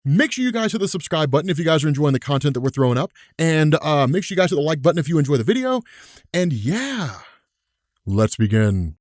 Make sure you guys hit the subscribe button if you guys are enjoying the content that we're throwing up. And make sure you guys hit the like button if you enjoy the video. And yeah, let's begin.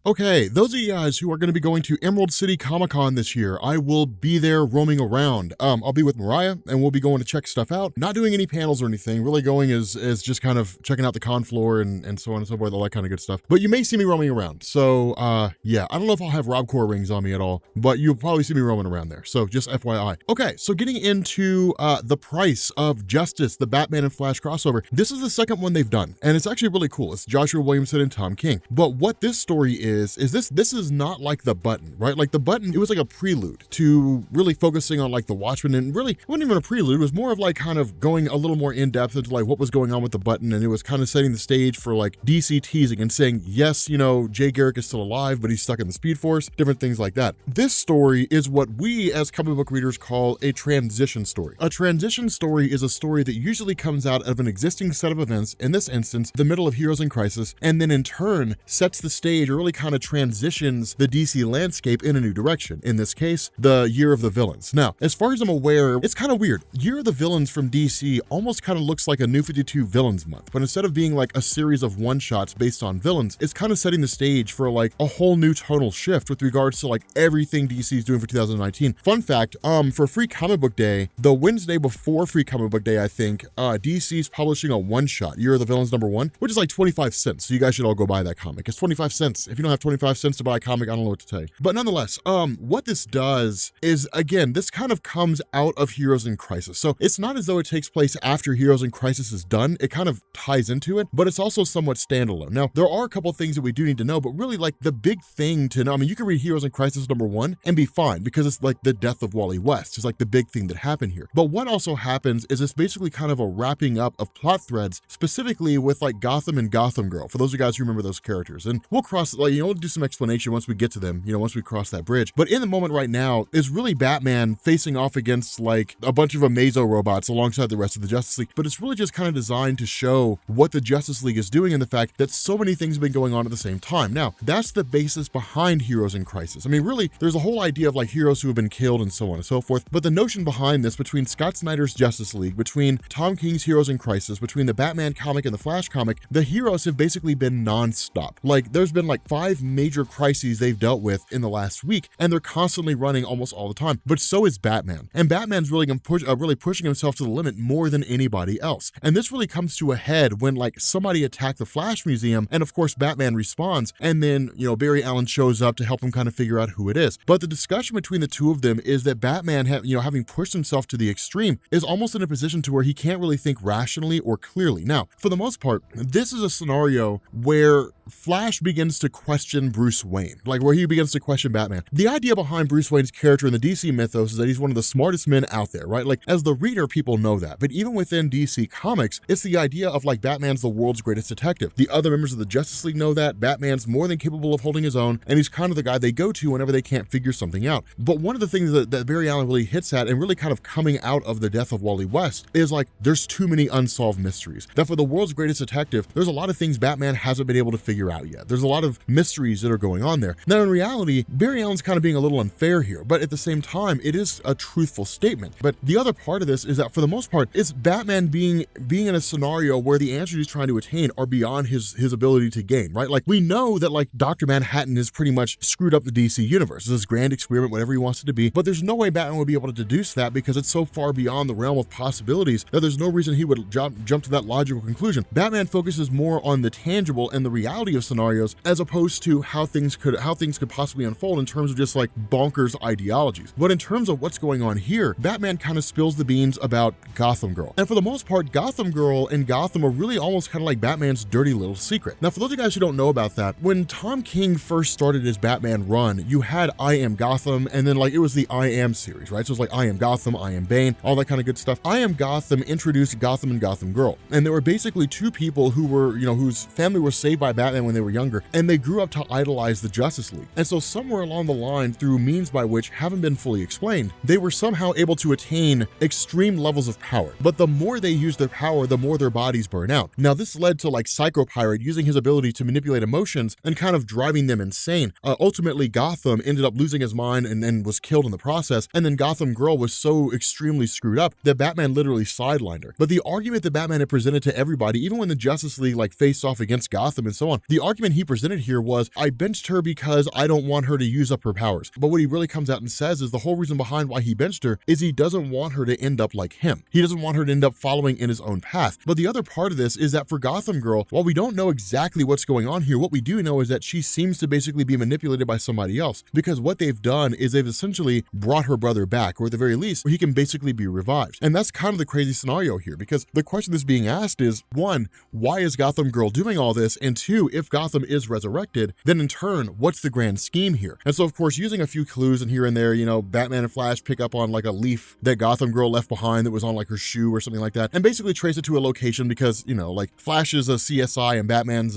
Okay, those of you guys who are going to be going to Emerald City Comic-Con this year, I will be there roaming around. I'll be with Mariah, and we'll be going to check stuff out. Not doing any panels or anything. Really going is just kind of checking out the con floor and so on and so forth, all that kind of good stuff. But you may see me roaming around. So, yeah, I don't know if I'll have Rob Core rings on me at all, but you'll probably see me roaming around there. So just FYI. Okay, so getting into the price of Justice, the Batman and Flash crossover. This is the second one they've done, and it's actually really cool. It's Joshua Williamson and Tom King. But what this story is this is not like The Button, right? Like The Button, it was like a prelude to really focusing on like the Watchmen, and really, it wasn't even a prelude. It was more of like kind of going a little more in depth into like what was going on with The Button, and it was kind of setting the stage for like DC teasing and saying, yes, you know, Jay Garrick is still alive, but he's stuck in the Speed Force, different things like that. This story is what we as comic book readers call a transition story. A transition story is a story that usually comes out of an existing set of events, in this instance, the middle of Heroes in Crisis, and then in turn sets the stage or really kind of transitions the DC landscape in a new direction. In this case, the Year of the Villains. Now, as far as I'm aware, it's kind of weird. Year of the Villains from DC almost kind of looks like a New 52 Villains month, but instead of being like a series of one-shots based on villains, it's kind of setting the stage for like a whole new tonal shift with regards to like everything DC is doing for 2019. Fun fact, for Free Comic Book Day, the Wednesday before Free Comic Book Day, I think, DC's publishing a one-shot, Year of the Villains #1, which is like 25 cents. So you guys should all go buy that comic. It's 25 cents. If you don't have 25 cents to buy a comic, I don't know what to tell you. But nonetheless, what this does is, again, this kind of comes out of Heroes in Crisis. So it's not as though it takes place after Heroes in Crisis is done. It kind of ties into it, but it's also somewhat standalone. Now, there are a couple of things that we do need to know, but really like the big thing to know, I mean, you can read Heroes in Crisis #1 and be fine because it's like the death of Wally West. It's like the big thing that happened here. But what also happens is it's basically kind of a wrapping up of plot threads, specifically with like Gotham and Gotham Girl, for those of you guys who remember those characters. And we'll cross, like, you know, we'll do some explanation once we get to them, you know, once we cross that bridge. But in the moment right now is really Batman facing off against like a bunch of Amazo robots alongside the rest of the Justice League. But it's really just kind of designed to show what the Justice League is doing and the fact that so many things have been going on at the same time. Now, that's the basis behind Heroes in Crisis. I mean, really, there's a whole idea of like heroes who have been killed and so on and so forth. But the notion behind this, between Scott Snyder's Justice League, between Tom King's Heroes in Crisis, between the Batman comic and the Flash comic, the heroes have basically been non-stop. Like, there's been like 5 major crises they've dealt with in the last week, and they're constantly running almost all the time. But so is Batman. And Batman's really pushing himself to the limit more than anybody else. And this really comes to a head when like somebody attacked the Flash Museum, and of course Batman responds, and then, you know, Barry Allen shows up to help him kind of figure out who it is. But the discussion between the two of them is that Batman, having pushed himself to the extreme, is almost in a position to where he can't really think rationally or clearly. Now, for the most part, this is a scenario where Flash begins to question Bruce Wayne, like where he begins to question Batman. The idea behind Bruce Wayne's character in the DC mythos is that he's one of the smartest men out there, right? Like, as the reader, people know that. But even within DC Comics, it's the idea of like Batman's the world's greatest detective. The other members of the Justice League know that. Batman's more than capable of holding his own, and he's kind of the guy they go to whenever they can't figure something out. But one of the things that Barry Allen really hits at, and really kind of coming out of the death of Wally West, is like there's too many unsolved mysteries. That for the world's greatest detective, there's a lot of things Batman hasn't been able to figure out yet. There's a lot of mysteries that are going on there. Now, in reality, Barry Allen's kind of being a little unfair here, but at the same time, it is a truthful statement. But the other part of this is that for the most part, it's Batman being in a scenario where the answers he's trying to attain are beyond his ability to gain, right? Like, we know that like Dr. Manhattan has pretty much screwed up the DC universe. It's this grand experiment, whatever he wants it to be, but there's no way Batman would be able to deduce that because it's so far beyond the realm of possibilities that there's no reason he would jump to that logical conclusion. Batman focuses more on the tangible and the reality of scenarios as opposed to how things could possibly unfold in terms of just like bonkers ideologies. But in terms of what's going on here, Batman kind of spills the beans about Gotham Girl. And for the most part, Gotham Girl and Gotham are really almost kind of like Batman's dirty little secret. Now, for those of you guys who don't know about that, when Tom King first started his Batman run, you had I Am Gotham, and then like it was the I Am series, right? So it's like I Am Gotham, I Am Bane, all that kind of good stuff. I Am Gotham introduced Gotham and Gotham Girl. And there were basically two people who were, you know, whose family was saved by Batman when they were younger, and they grew up up to idolize the Justice League. And so somewhere along the line, through means by which haven't been fully explained, they were somehow able to attain extreme levels of power. But the more they use their power, the more their bodies burn out. Now, this led to like Psycho Pirate using his ability to manipulate emotions and kind of driving them insane. Ultimately, Gotham ended up losing his mind and was killed in the process. And then Gotham Girl was so extremely screwed up that Batman literally sidelined her. But the argument that Batman had presented to everybody, even when the Justice League like faced off against Gotham and so on, the argument he presented here was, I benched her because I don't want her to use up her powers. But what he really comes out and says is the whole reason behind why he benched her is he doesn't want her to end up like him. He doesn't want her to end up following in his own path. But the other part of this is that for Gotham Girl, while we don't know exactly what's going on here, what we do know is that she seems to basically be manipulated by somebody else, because what they've done is they've essentially brought her brother back, or at the very least, where he can basically be revived. And that's kind of the crazy scenario here, because the question that's being asked is, one, why is Gotham Girl doing all this? And two, if Gotham is resurrected, then in turn, what's the grand scheme here? And so, of course, using a few clues and here and there, Batman and Flash pick up on like a leaf that Gotham Girl left behind that was on like her shoe or something like that, and basically trace it to a location because, like Flash is a CSI and Batman's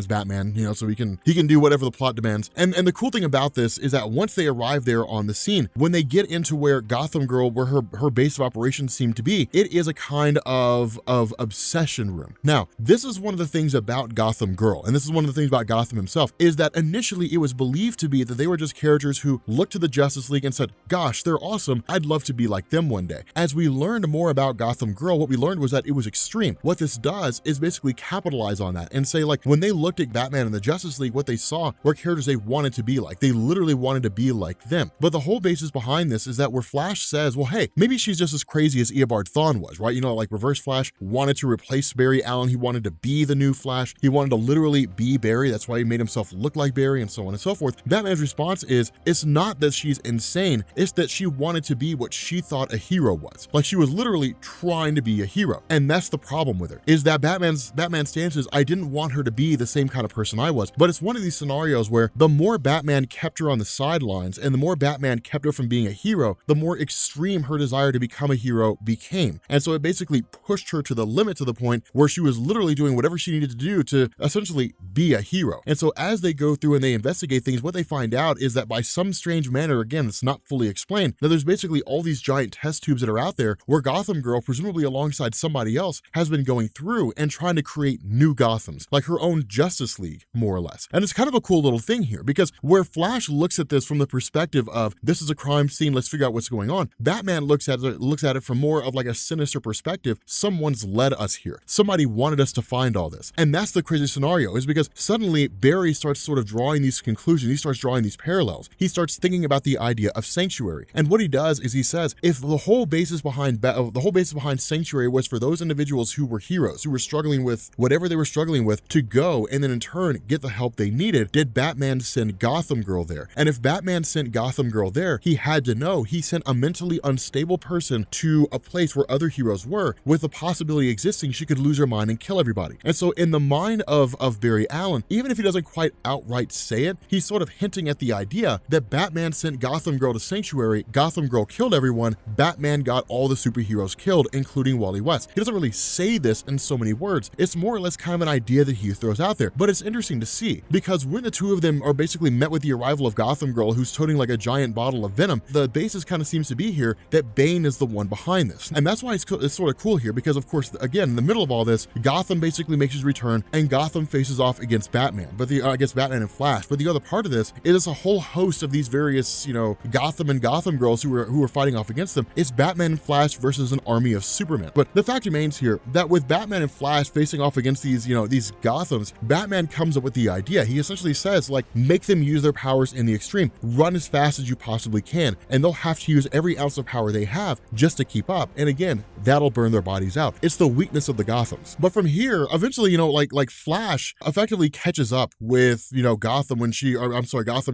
Batman, so he can do whatever the plot demands. And the cool thing about this is that once they arrive there on the scene, when they get into where Gotham Girl, where her base of operations seemed to be, it is a kind of obsession room. Now, this is one of the things about Gotham Girl, and this is one of the things about Gotham himself, is that initially it was believed to be that they were just characters who looked to the Justice League and said, gosh, they're awesome, I'd love to be like them one day. As we learned more about Gotham Girl, what we learned was that it was extreme. What this does is basically capitalize on that and say, like, when they looked at Batman and the Justice League, what they saw were characters they wanted to be like. They literally wanted to be like them. But the whole basis behind this is that where Flash says, well, hey, maybe she's just as crazy as Eobard Thawne was, right? Like Reverse Flash wanted to replace Barry Allen. He wanted to be the new Flash. He wanted to literally be Barry. That's why he made himself look like Barry and so on and so forth. Batman's response is, it's not that she's insane. It's that she wanted to be what she thought a hero was. Like she was literally trying to be a hero. And that's the problem with her, is that Batman's stance is, I didn't want her to be the same kind of person I was. But it's one of these scenarios where the more Batman kept her on the sidelines and the more Batman kept her from being a hero, the more extreme her desire to become a hero became. And so it basically pushed her to the limit, to the point where she was literally doing whatever she needed to do to essentially be a hero. And so as they go through and they investigate things, what they find out is that by some strange manner, again, it's not fully explained, that there's basically all these giant test tubes that are out there where Gotham Girl, presumably alongside somebody else, has been going through and trying to create new Gothams, like her own Justice League, more or less. And it's kind of a cool little thing here, because where Flash looks at this from the perspective of, this is a crime scene, let's figure out what's going on, Batman looks at it from more of like a sinister perspective. Someone's led us here. Somebody wanted us to find all this. And that's the crazy scenario, is because suddenly Barry starts sort of drawing these conclusions. He starts drawing these parallels. He starts thinking about the idea of Sanctuary. And what he does is he says, if the whole basis behind Sanctuary was for those individuals who were heroes, who were struggling with whatever they were struggling with, to go and then in turn get the help they needed, did Batman send Gotham Girl there? And if Batman sent Gotham Girl there, he had to know he sent a mentally unstable person to a place where other heroes were, with the possibility existing she could lose her mind and kill everybody. And so in the mind of Barry Allen, even if he doesn't quite outright say it, he's sort of hinting at the idea that Batman sent Gotham Girl to Sanctuary, Gotham Girl killed everyone, Batman got all the superheroes killed, including Wally West. He doesn't really say this in so many words. It's more or less kind of an idea that he throws out there. But it's interesting to see, because when the two of them are basically met with the arrival of Gotham Girl, who's toting like a giant bottle of venom, the basis kind of seems to be here that Bane is the one behind this. And that's why it's sort of cool here, because of course, again, in the middle of all this, Gotham basically makes his return and Gotham faces off against Batman, against Batman and Flash. But the other part of this is a whole host of these various, Gotham and Gotham Girls who are fighting off against them. It's Batman and Flash versus an army of Supermen. But the fact remains here that with Batman and Flash facing off against these Gothams, Batman comes up with the idea. He essentially says, like, make them use their powers in the extreme, run as fast as you possibly can, and they'll have to use every ounce of power they have just to keep up. And again, that'll burn their bodies out. It's the weakness of the Gothams. But from here, eventually, like Flash effectively catches up with, Gotham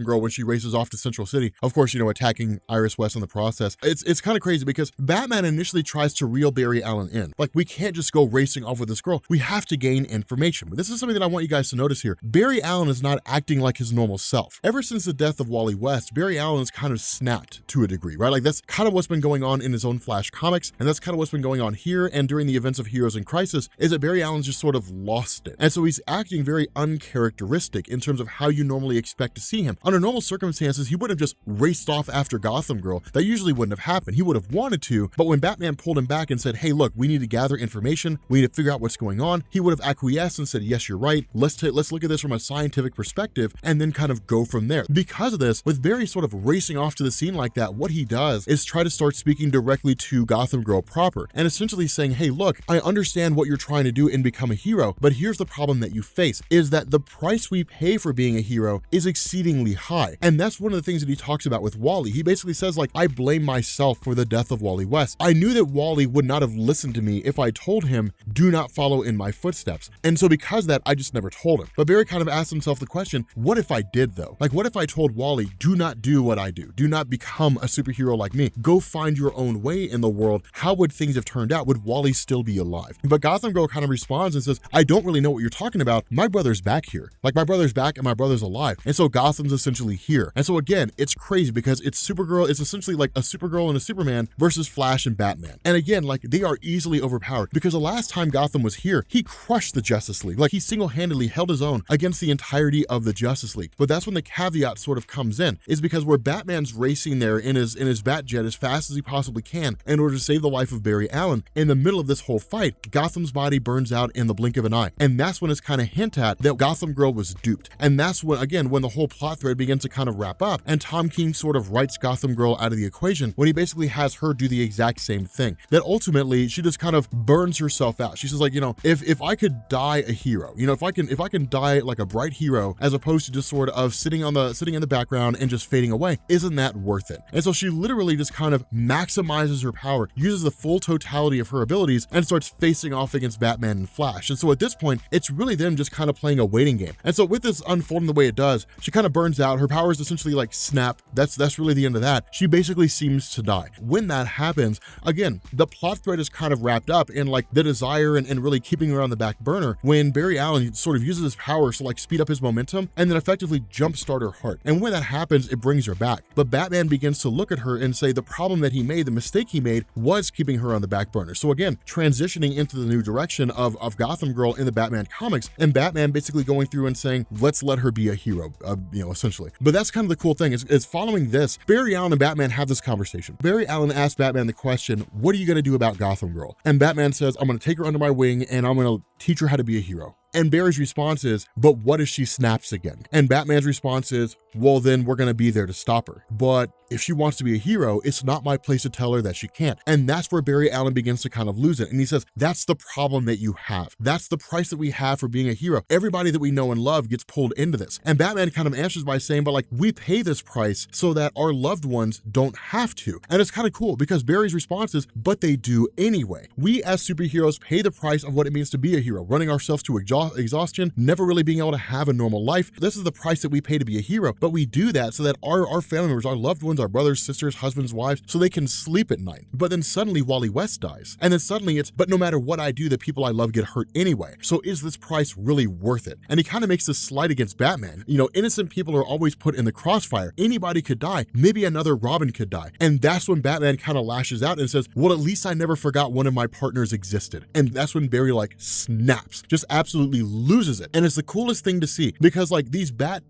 Girl when she races off to Central City. Of course, attacking Iris West in the process. It's kind of crazy because Batman initially tries to reel Barry Allen in. Like, we can't just go racing off with this girl. We have to gain information. But this is something that I want you guys to notice here. Barry Allen is not acting like his normal self. Ever since the death of Wally West, Barry Allen has kind of snapped to a degree, right? Like, that's kind of what's been going on in his own Flash comics, and that's kind of what's been going on here and during the events of Heroes in Crisis, is that Barry Allen's just sort of lost it. And so he's acting very uncharacteristic uncharacteristic in terms of how you normally expect to see him. Under normal circumstances, he would have just raced off after Gotham Girl. That usually wouldn't have happened. He would have wanted to, but when Batman pulled him back and said, hey, look, we need to gather information, we need to figure out what's going on, he would have acquiesced and said, yes, you're right, let's look at this from a scientific perspective, and then kind of go from there. Because of this, with Barry sort of racing off to the scene like that, what he does is try to start speaking directly to Gotham Girl proper, and essentially saying, hey, look, I understand what you're trying to do and become a hero, but here's the problem that you face, is that the price we pay for being a hero is exceedingly high. And that's one of the things that he talks about with Wally. He basically says, like, I blame myself for the death of Wally West. I knew that Wally would not have listened to me if I told him, do not follow in my footsteps. And so because of that, I just never told him. But Barry kind of asked himself the question, what if I did though? Like, what if I told Wally, do not do what I do? Do not become a superhero like me. Go find your own way in the world. How would things have turned out? Would Wally still be alive? But Gotham Girl kind of responds and says, I don't really know what you're talking about. My brother's back here. Like, my brother's back and my brother's alive. And so Gotham's essentially here. And so again, it's crazy because it's Supergirl. It's essentially like a Supergirl and a Superman versus Flash and Batman. And again, like, they are easily overpowered because the last time Gotham was here, he crushed the Justice League. Like, he single-handedly held his own against the entirety of the Justice League. But that's when the caveat sort of comes in, is because where Batman's racing there in his Batjet as fast as he possibly can in order to save the life of Barry Allen, in the middle of this whole fight, Gotham's body burns out in the blink of an eye. And that's when it's kind of hint at that Gotham Girl was duped. And that's when, again, when the whole plot thread begins to kind of wrap up and Tom King sort of writes Gotham Girl out of the equation when he basically has her do the exact same thing. That ultimately she just kind of burns herself out. She says, like, you know, if I could die a hero, you know, if I can die like a bright hero as opposed to just sort of sitting in the background and just fading away, isn't that worth it? And so she literally just kind of maximizes her power, uses the full totality of her abilities, and starts facing off against Batman and Flash. And so at this point, it's really them just kind of playing a waiting game. And so with this unfolding the way it does, she kind of burns out. Her powers essentially like snap. That's really the end of that. She basically seems to die. When that happens, again, the plot thread is kind of wrapped up in like the desire and really keeping her on the back burner when Barry Allen sort of uses his powers to like speed up his momentum and then effectively jumpstart her heart. And when that happens, it brings her back. But Batman begins to look at her and say the problem that he made, the mistake he made, was keeping her on the back burner. So again, transitioning into the new direction of Gotham Girl in the Batman comics, and Batman basically going through and saying, let's let her be a hero, you know, essentially. But that's kind of the cool thing is following this, Barry Allen and Batman have this conversation. Barry Allen asks Batman the question, what are you going to do about Gotham Girl? And Batman says, I'm going to take her under my wing and I'm going to teach her how to be a hero. And Barry's response is, but what if she snaps again? And Batman's response is, well, then we're going to be there to stop her. But if she wants to be a hero, it's not my place to tell her that she can't. And that's where Barry Allen begins to kind of lose it. And he says, that's the problem that you have. That's the price that we have for being a hero. Everybody that we know and love gets pulled into this. And Batman kind of answers by saying, but like, we pay this price so that our loved ones don't have to. And it's kind of cool because Barry's response is, but they do anyway. We as superheroes pay the price of what it means to be a hero, running ourselves to exhaustion, never really being able to have a normal life. This is the price that we pay to be a hero, but we do that so that our family members, our loved ones, our brothers, sisters, husbands, wives, so they can sleep at night. But then suddenly Wally West dies. And then suddenly it's, but no matter what I do, the people I love get hurt anyway. So is this price really worth it? And he kind of makes this slight against Batman. You know, innocent people are always put in the crossfire. Anybody could die. Maybe another Robin could die. And that's when Batman kind of lashes out and says, well, at least I never forgot one of my partners existed. And that's when Barry like snaps, just absolutely loses it. And it's the coolest thing to see because like these bat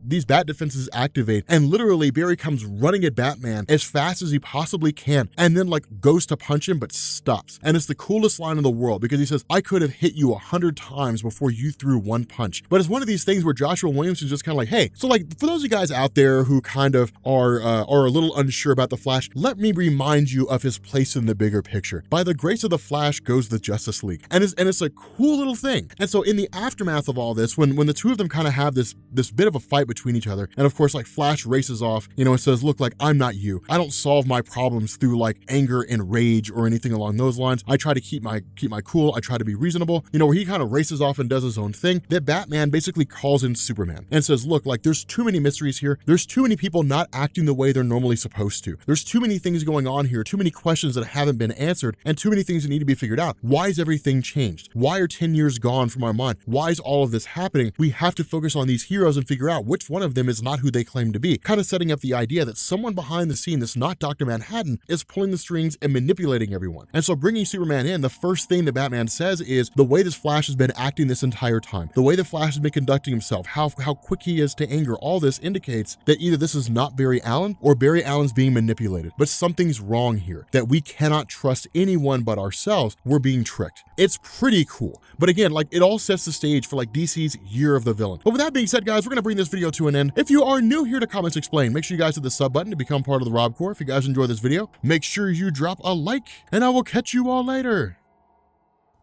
defenses activate and literally Barry comes running at Batman as fast as he possibly can and then like goes to punch him but stops. And it's the coolest line in the world because he says, I could have hit you 100 times before you threw one punch. But it's one of these things where Joshua Williamson's just kind of like, hey, so like for those of you guys out there who kind of are a little unsure about the Flash, let me remind you of his place in the bigger picture. By the grace of the Flash goes the Justice League. And it's a cool little thing. And so in the aftermath of all this, when the two of them kind of have this bit of a fight between each other, and of course like Flash races off, you know, and says, look, like I'm not you. I don't solve my problems through like anger and rage or anything along those lines. I try to keep my cool. I try to be reasonable. You know, where he kind of races off and does his own thing. That Batman basically calls in Superman and says, look, like there's too many mysteries here. There's too many people not acting the way they're normally supposed to. There's too many things going on here, too many questions that haven't been answered, and too many things that need to be figured out. Why is everything changed? Why are 10 years years gone from our mind. Why is all of this happening? We have to focus on these heroes and figure out which one of them is not who they claim to be. Kind of setting up the idea that someone behind the scene that's not Dr. Manhattan is pulling the strings and manipulating everyone. And so bringing Superman in, the first thing that Batman says is the way this Flash has been acting this entire time, the way the Flash has been conducting himself, how quick he is to anger, all this indicates that either this is not Barry Allen or Barry Allen's being manipulated. But something's wrong here, that we cannot trust anyone but ourselves. We're being tricked. It's pretty cool. But again, like, it all sets the stage for like DC's Year of the Villain. But with that being said, guys, we're gonna bring this video to an end. If you are new here to Comics Explained, make sure you guys hit the sub button to become part of the Rob Corps. If you guys enjoyed this video, make sure you drop a like, and I will catch you all later.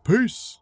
Peace.